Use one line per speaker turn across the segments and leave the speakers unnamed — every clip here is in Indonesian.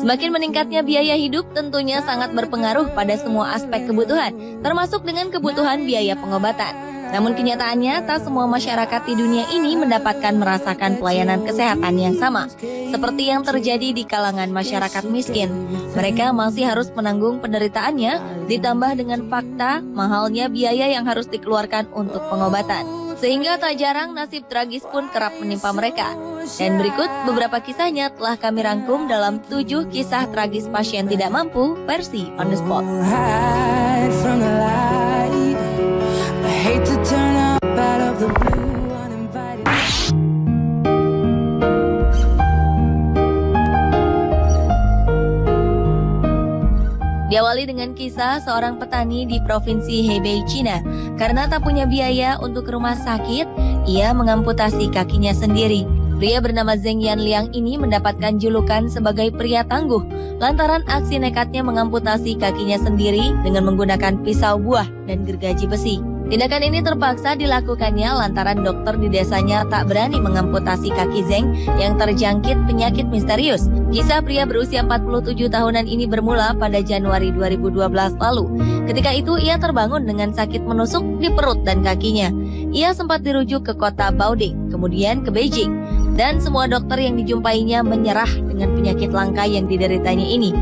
Semakin meningkatnya biaya hidup tentunya sangat berpengaruh pada semua aspek kebutuhan, termasuk dengan kebutuhan biaya pengobatan. Namun kenyataannya tak semua masyarakat di dunia ini merasakan pelayanan kesehatan yang sama. Seperti yang terjadi di kalangan masyarakat miskin. Mereka masih harus menanggung penderitaannya, ditambah dengan fakta mahalnya biaya yang harus dikeluarkan untuk pengobatan. Sehingga tak jarang nasib tragis pun kerap menimpa mereka. Dan berikut beberapa kisahnya telah kami rangkum dalam 7 kisah tragis pasien tidak mampu versi On The Spot. Diawali dengan kisah seorang petani di provinsi Hebei, Cina. Karena tak punya biaya untuk rumah sakit, ia mengamputasi kakinya sendiri. Pria bernama Zeng Yanliang ini mendapatkan julukan sebagai pria tangguh lantaran aksi nekatnya mengamputasi kakinya sendiri dengan menggunakan pisau buah dan gergaji besi. Tindakan ini terpaksa dilakukannya lantaran dokter di desanya tak berani mengamputasi kaki Zeng yang terjangkit penyakit misterius. Kisah pria berusia 47 tahunan ini bermula pada Januari 2012 lalu. Ketika itu ia terbangun dengan sakit menusuk di perut dan kakinya. Ia sempat dirujuk ke kota Baoding, kemudian ke Beijing. Dan semua dokter yang dijumpainya menyerah dengan penyakit langka yang dideritanya ini.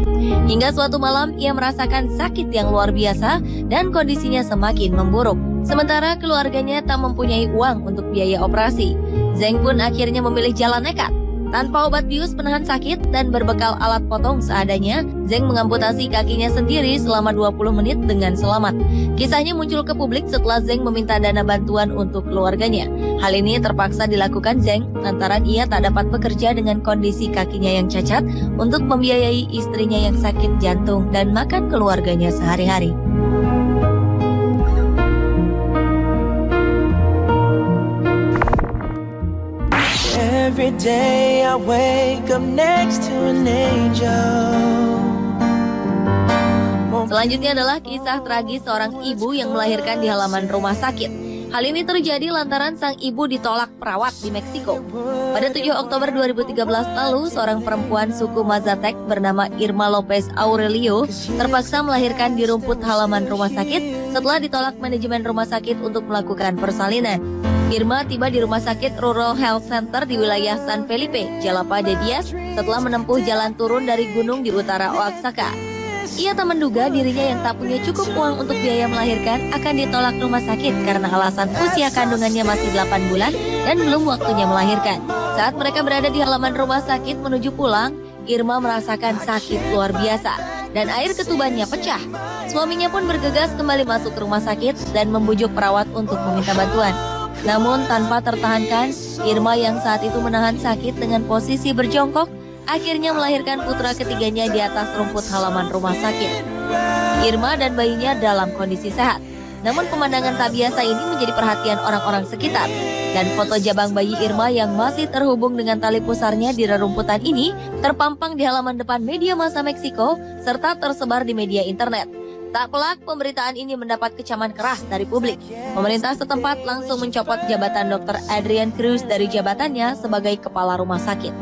Hingga suatu malam ia merasakan sakit yang luar biasa dan kondisinya semakin memburuk. Sementara keluarganya tak mempunyai uang untuk biaya operasi. Zeng pun akhirnya memilih jalan nekat. Tanpa obat bius penahan sakit dan berbekal alat potong seadanya, Zeng mengamputasi kakinya sendiri selama 20 menit dengan selamat. Kisahnya muncul ke publik setelah Zeng meminta dana bantuan untuk keluarganya. Hal ini terpaksa dilakukan Zeng lantaran ia tak dapat bekerja dengan kondisi kakinya yang cacat untuk membiayai istrinya yang sakit jantung dan makan keluarganya sehari-hari.
Every day I wake up next to an angel.
Selanjutnya adalah kisah tragis seorang ibu yang melahirkan di halaman rumah sakit. Hal ini terjadi lantaran sang ibu ditolak perawat di Meksiko. Pada 7 Oktober 2013 lalu, seorang perempuan suku Mazatec bernama Irma Lopez Aurelio terpaksa melahirkan di rumput halaman rumah sakit setelah ditolak manajemen rumah sakit untuk melakukan persalinan. Irma tiba di Rumah Sakit Rural Health Center di wilayah San Felipe, Jalapa de Diaz, setelah menempuh jalan turun dari gunung di utara Oaxaca. Ia tak menduga dirinya yang tak punya cukup uang untuk biaya melahirkan akan ditolak rumah sakit karena alasan usia kandungannya masih 8 bulan dan belum waktunya melahirkan. Saat mereka berada di halaman rumah sakit menuju pulang, Irma merasakan sakit luar biasa dan air ketubannya pecah. Suaminya pun bergegas kembali masuk ke rumah sakit dan membujuk perawat untuk meminta bantuan. Namun tanpa tertahankan, Irma yang saat itu menahan sakit dengan posisi berjongkok, akhirnya melahirkan putra ketiganya di atas rumput halaman rumah sakit. Irma dan bayinya dalam kondisi sehat. Namun pemandangan tak biasa ini menjadi perhatian orang-orang sekitar. Dan foto jabang bayi Irma yang masih terhubung dengan tali pusarnya di rerumputan ini terpampang di halaman depan media massa Meksiko serta tersebar di media internet. Tak pelak, pemberitaan ini mendapat kecaman keras dari publik. Pemerintah setempat langsung mencopot jabatan Dr. Adrian Cruz dari jabatannya sebagai kepala rumah sakit.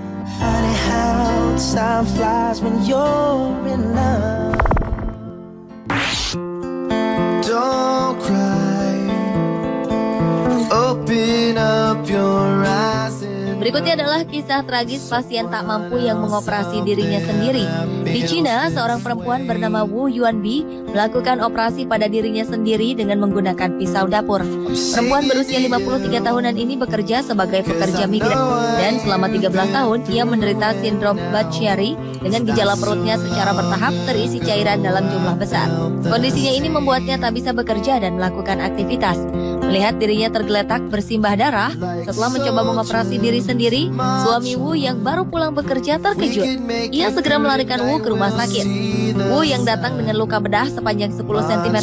Don't cry. Open up your eyes.
Berikutnya adalah kisah tragis pasien tak mampu yang mengoperasi dirinya sendiri. Di Cina, seorang perempuan bernama Wu Yuanbi melakukan operasi pada dirinya sendiri dengan menggunakan pisau dapur. Perempuan berusia 53 tahunan ini bekerja sebagai pekerja migran dan selama 13 tahun ia menderita sindrom Budd-Chiari dengan gejala perutnya secara bertahap terisi cairan dalam jumlah besar. Kondisinya ini membuatnya tak bisa bekerja dan melakukan aktivitas. Melihat dirinya tergeletak bersimbah darah setelah mencoba mengoperasi diri sendiri, suami Wu yang baru pulang bekerja terkejut. Ia segera melarikan Wu ke rumah sakit. Wu yang datang dengan luka bedah sepanjang 10 cm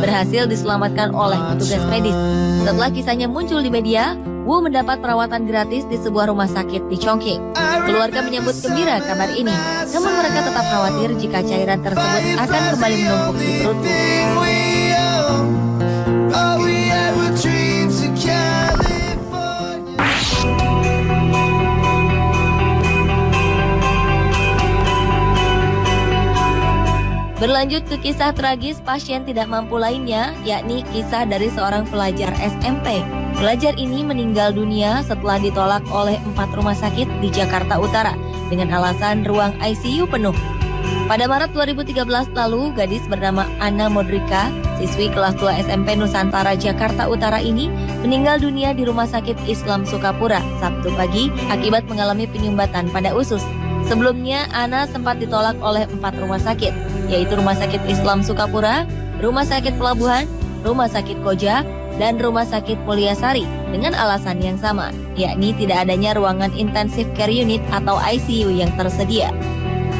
berhasil diselamatkan oleh petugas medis. Setelah kisahnya muncul di media, Wu mendapat perawatan gratis di sebuah rumah sakit di Chongqing. Keluarga menyambut gembira kabar ini, namun mereka tetap khawatir jika cairan tersebut akan kembali menumpuk di perut Wu. Berlanjut ke kisah tragis pasien tidak mampu lainnya, yakni kisah dari seorang pelajar SMP. Pelajar ini meninggal dunia setelah ditolak oleh 4 rumah sakit di Jakarta Utara dengan alasan ruang ICU penuh. Pada Maret 2013 lalu, gadis bernama Anna Modrika, siswi kelas 2 SMP Nusantara Jakarta Utara ini meninggal dunia di Rumah Sakit Islam Sukapura Sabtu pagi akibat mengalami penyumbatan pada usus. Sebelumnya, Anna sempat ditolak oleh 4 rumah sakit, yaitu Rumah Sakit Islam Sukapura, Rumah Sakit Pelabuhan, Rumah Sakit Koja, dan Rumah Sakit Mulyasari dengan alasan yang sama, yakni tidak adanya ruangan intensive care unit atau ICU yang tersedia.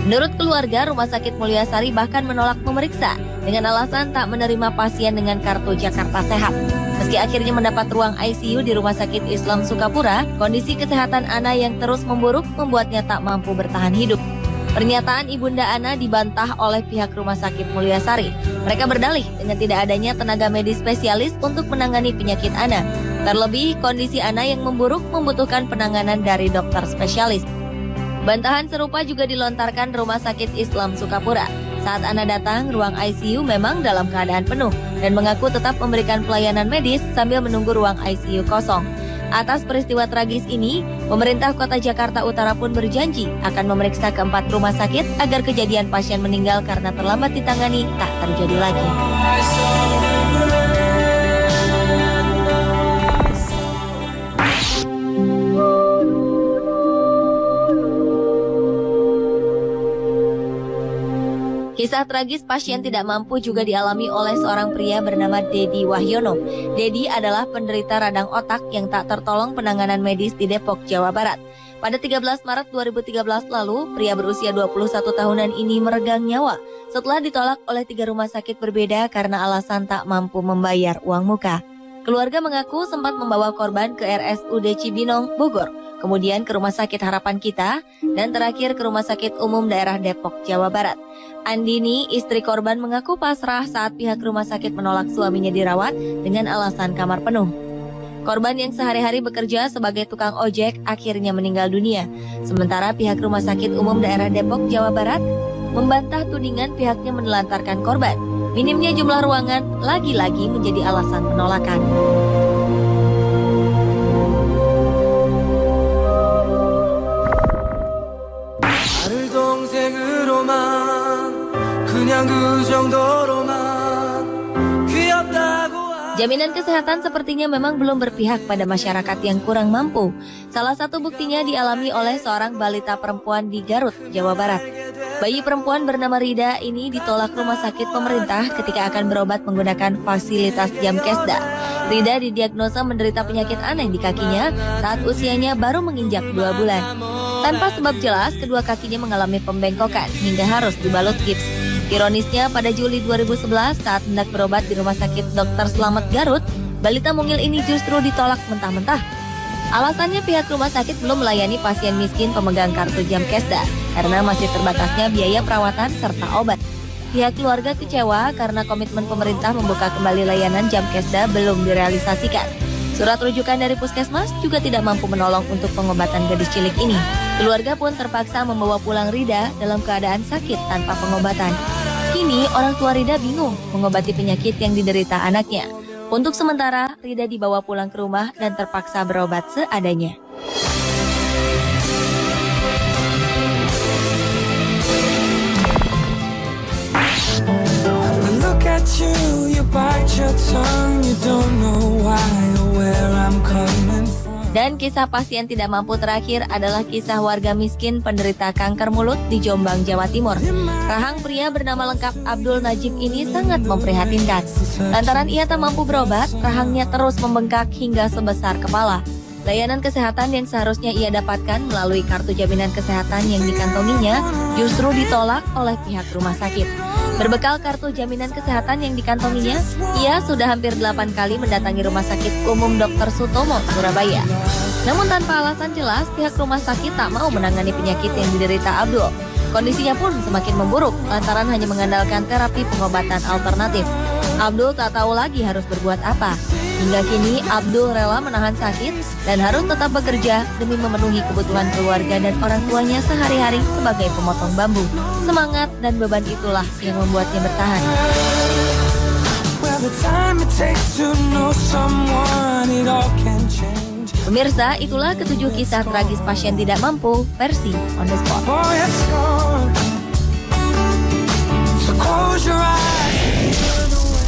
Menurut keluarga, Rumah Sakit Mulyasari bahkan menolak memeriksa dengan alasan tak menerima pasien dengan kartu Jakarta Sehat. Meski akhirnya mendapat ruang ICU di Rumah Sakit Islam Sukapura, kondisi kesehatan Ana yang terus memburuk membuatnya tak mampu bertahan hidup. Pernyataan Ibunda Ana dibantah oleh pihak Rumah Sakit Mulyasari. Mereka berdalih dengan tidak adanya tenaga medis spesialis untuk menangani penyakit Ana. Terlebih, kondisi Ana yang memburuk membutuhkan penanganan dari dokter spesialis. Bantahan serupa juga dilontarkan Rumah Sakit Islam Sukapura. Saat Ana datang, ruang ICU memang dalam keadaan penuh dan mengaku tetap memberikan pelayanan medis sambil menunggu ruang ICU kosong. Atas peristiwa tragis ini, pemerintah Kota Jakarta Utara pun berjanji akan memeriksa ke-4 rumah sakit agar kejadian pasien meninggal karena terlambat ditangani tak terjadi lagi. Kisah tragis pasien tidak mampu juga dialami oleh seorang pria bernama Dedi Wahyono. Dedi adalah penderita radang otak yang tak tertolong penanganan medis di Depok, Jawa Barat. Pada 13 Maret 2013 lalu, pria berusia 21 tahunan ini meregang nyawa setelah ditolak oleh 3 rumah sakit berbeda karena alasan tak mampu membayar uang muka. Keluarga mengaku sempat membawa korban ke RSUD Cibinong, Bogor, kemudian ke Rumah Sakit Harapan Kita, dan terakhir ke Rumah Sakit Umum Daerah Depok, Jawa Barat. Andini, istri korban, mengaku pasrah saat pihak rumah sakit menolak suaminya dirawat dengan alasan kamar penuh. Korban yang sehari-hari bekerja sebagai tukang ojek akhirnya meninggal dunia. Sementara pihak Rumah Sakit Umum Daerah Depok, Jawa Barat membantah tudingan pihaknya menelantarkan korban. Minimnya jumlah ruangan lagi-lagi menjadi alasan penolakan. Jaminan kesehatan sepertinya memang belum berpihak pada masyarakat yang kurang mampu. Salah satu buktinya dialami oleh seorang balita perempuan di Garut, Jawa Barat. Bayi perempuan bernama Rida ini ditolak rumah sakit pemerintah ketika akan berobat menggunakan fasilitas Jamkesda. Rida didiagnosa menderita penyakit aneh di kakinya saat usianya baru menginjak 2 bulan. Tanpa sebab jelas, kedua kakinya mengalami pembengkokan hingga harus dibalut gips. Ironisnya, pada Juli 2011 saat hendak berobat di Rumah Sakit Dr. Slamet Garut, balita mungil ini justru ditolak mentah-mentah. Alasannya pihak rumah sakit belum melayani pasien miskin pemegang kartu Jamkesda karena masih terbatasnya biaya perawatan serta obat. Pihak keluarga kecewa karena komitmen pemerintah membuka kembali layanan Jamkesda belum direalisasikan. Surat rujukan dari puskesmas juga tidak mampu menolong untuk pengobatan gadis cilik ini. Keluarga pun terpaksa membawa pulang Rida dalam keadaan sakit tanpa pengobatan. Kini orang tua Rida bingung mengobati penyakit yang diderita anaknya. Untuk sementara, Rida dibawa pulang ke rumah dan terpaksa berobat seadanya.
Look at you, you bite your tongue, you don't know why or where I'm coming from.
Dan kisah pasien tidak mampu terakhir adalah kisah warga miskin penderita kanker mulut di Jombang, Jawa Timur. Rahang pria bernama lengkap Abdul Najib ini sangat memprihatinkan. Lantaran ia tak mampu berobat, rahangnya terus membengkak hingga sebesar kepala. Layanan kesehatan yang seharusnya ia dapatkan melalui kartu jaminan kesehatan yang dikantonginya justru ditolak oleh pihak rumah sakit. Berbekal kartu jaminan kesehatan yang dikantonginya, ia sudah hampir 8 kali mendatangi Rumah Sakit Umum Dr. Sutomo, Surabaya. Namun tanpa alasan jelas, pihak rumah sakit tak mau menangani penyakit yang diderita Abdul. Kondisinya pun semakin memburuk lantaran hanya mengandalkan terapi pengobatan alternatif. Abdul tak tahu lagi harus berbuat apa. Hingga kini, Abdul rela menahan sakit dan harus tetap bekerja demi memenuhi kebutuhan keluarga dan orang tuanya sehari-hari sebagai pemotong bambu. Semangat dan beban itulah yang membuatnya bertahan.
Well, the time it takes to know someone, it all can change.
Pemirsa, itulah ketujuh kisah tragis pasien tidak mampu versi On The Spot.
Boy, it's gone. So close your eyes.